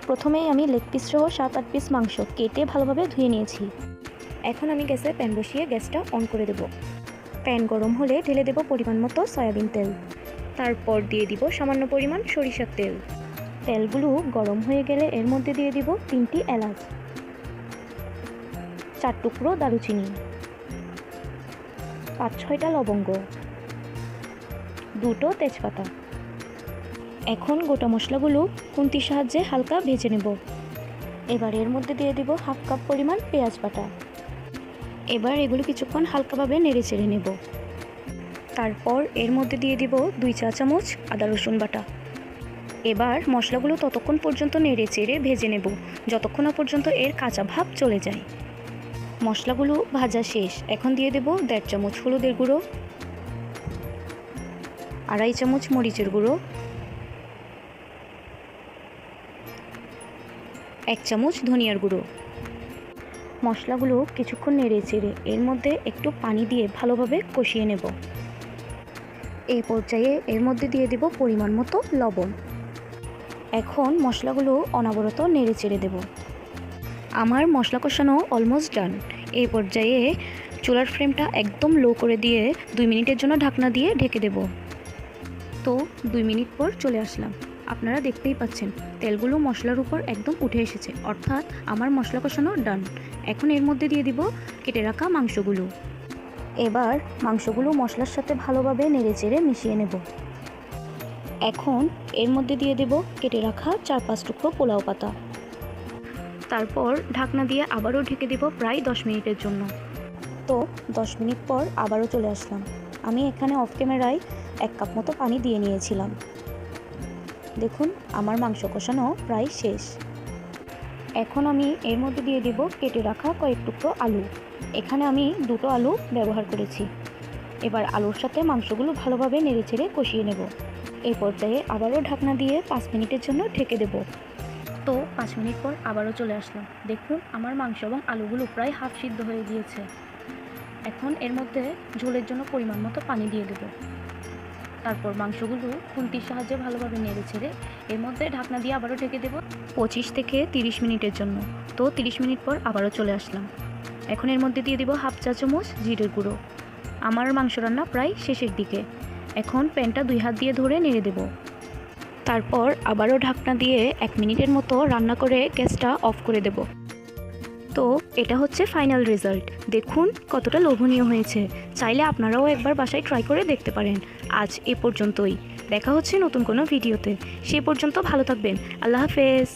প্রথমেই আমি leg piece সহ 7-8 পিস মাংস কেটে ভালোভাবে ধুয়ে নিয়েছি। এখন আমি গ্যাসে প্যান বসিয়ে গ্যাসটা অন করে দেব। প্যান গরম হলে ঢেলে দেব পরিমাণ মতো সয়াবিন তেল, তারপর দিয়ে দিব সামান্য পরিমাণ সরিষার তেল। তেলগুলো গরম হয়ে গেলে এর মধ্যে দিয়ে দিব 3টি এলাচ, 4 টুকরো দারুচিনি, 5-6টা লবঙ্গ, 2টো তেজপাতা। এখন গোটা মশলাগুলো খুন্তির সাহায্যে হালকা ভেজে নেব। এবার এর মধ্যে দিয়ে দিব 1/2 কাপ পরিমাণ পেঁয়াজ বাটা। এবার এগুলো কিছুক্ষণ হালকাভাবে নেড়ে চেড়ে নেব। তারপর এর মধ্যে দিয়ে দিব 2 চা চামচ আদা রসুন বাটা। এবার মশলাগুলো ততক্ষণ পর্যন্ত নেড়ে চেড়ে ভেজে নেব যতক্ষণ না পর্যন্ত এর কাঁচা ভাব চলে যায়। মশলাগুলো ভাজা শেষ। এখন দিয়ে দেব 1.5 চামচ হলুদের গুঁড়ো, 2.5 চামচ মরিচের গুঁড়ো, 1 চামচ ধনিয়ার গুঁড়ো। মশলাগুলো কিছুক্ষণ নেড়ে চেড়ে এর মধ্যে একটু পানি দিয়ে ভালোভাবে কষিয়ে নেব। এই পর্যায়ে এর মধ্যে দিয়ে দেব পরিমাণ মতো লবণ। এখন মশলাগুলো অনবরত নেড়ে চেড়ে দেব। আমার মশলা কষানো অলমোস্ট ডান। এই পর্যায়ে চুলার ফ্লেমটা একদম লো করে দিয়ে 2 মিনিটের জন্য ঢাকনা দিয়ে ঢেকে দেব। তো 2 মিনিট পর চলে আসলাম। আপনারা দেখতেই পাচ্ছেন তেলগুলো মশলার উপর একদম উঠে এসেছে, অর্থাৎ আমার মশলা কষানো ডান। এখন এর মধ্যে দিয়ে দিব কেটে রাখা মাংসগুলো। এবার মাংসগুলো মশলার সাথে ভালোভাবে নেড়ে চেড়ে মিশিয়ে নেব। এখন এর মধ্যে দিয়ে দেব কেটে রাখা 4-5 টুকরো পোলাও পাতা। তারপর ঢাকনা দিয়ে আবারও ঢেকে দেব প্রায় 10 মিনিটের জন্য। তো 10 মিনিট পর আবারও চলে আসলাম। আমি এখানে অফ ক্যামেরায় 1 কাপ মতো পানি দিয়ে নিয়েছিলাম। দেখুন আমার মাংস কষানো প্রায় শেষ। এখন আমি এর মধ্যে দিয়ে দেব কেটে রাখা কয়েক টুকরো আলু। এখানে আমি 2টো আলু ব্যবহার করেছি। এবার আলুর সাথে মাংসগুলো ভালোভাবে নেড়েচেড়ে কষিয়ে নেব। এই পর্যায়ে আবারও ঢাকনা দিয়ে 5 মিনিটের জন্য ঢেকে দেব। তো 5 মিনিট পর আবারও চলে আসলাম। দেখুন আমার মাংস এবং আলুগুলো প্রায় হাফ সিদ্ধ হয়ে গিয়েছে। এখন এর মধ্যে ঝোলের জন্য পরিমাণ মতো পানি দিয়ে দেব। তারপর মাংসগুলো খুন্তির সাহায্যে ভালোভাবে নেড়ে ছেড়ে এর মধ্যে ঢাকনা দিয়ে আবারও ঢেকে দেব 25 থেকে 30 মিনিটের জন্য। তো 30 মিনিট পর আবারও চলে আসলাম। এখন এর মধ্যে দিয়ে দিব 1/2 চা চামচ জিরের গুঁড়ো। আমার মাংস রান্না প্রায় শেষের দিকে। এখন প্যানটা 2 হাত দিয়ে ধরে নেড়ে দেব। তারপর আবারও ঢাকনা দিয়ে 1 মিনিটের মতো রান্না করে গ্যাসটা অফ করে দেব। তো এটা হচ্ছে ফাইনাল রেজাল্ট। দেখুন কতটা লোভনীয় হয়েছে। চাইলে আপনারাও একবার বাসায় ট্রাই করে দেখতে পারেন। আজ এ পর্যন্তই। দেখা হচ্ছে নতুন কোনো ভিডিওতে। সে পর্যন্ত ভালো থাকবেন। আল্লাহ হাফেজ।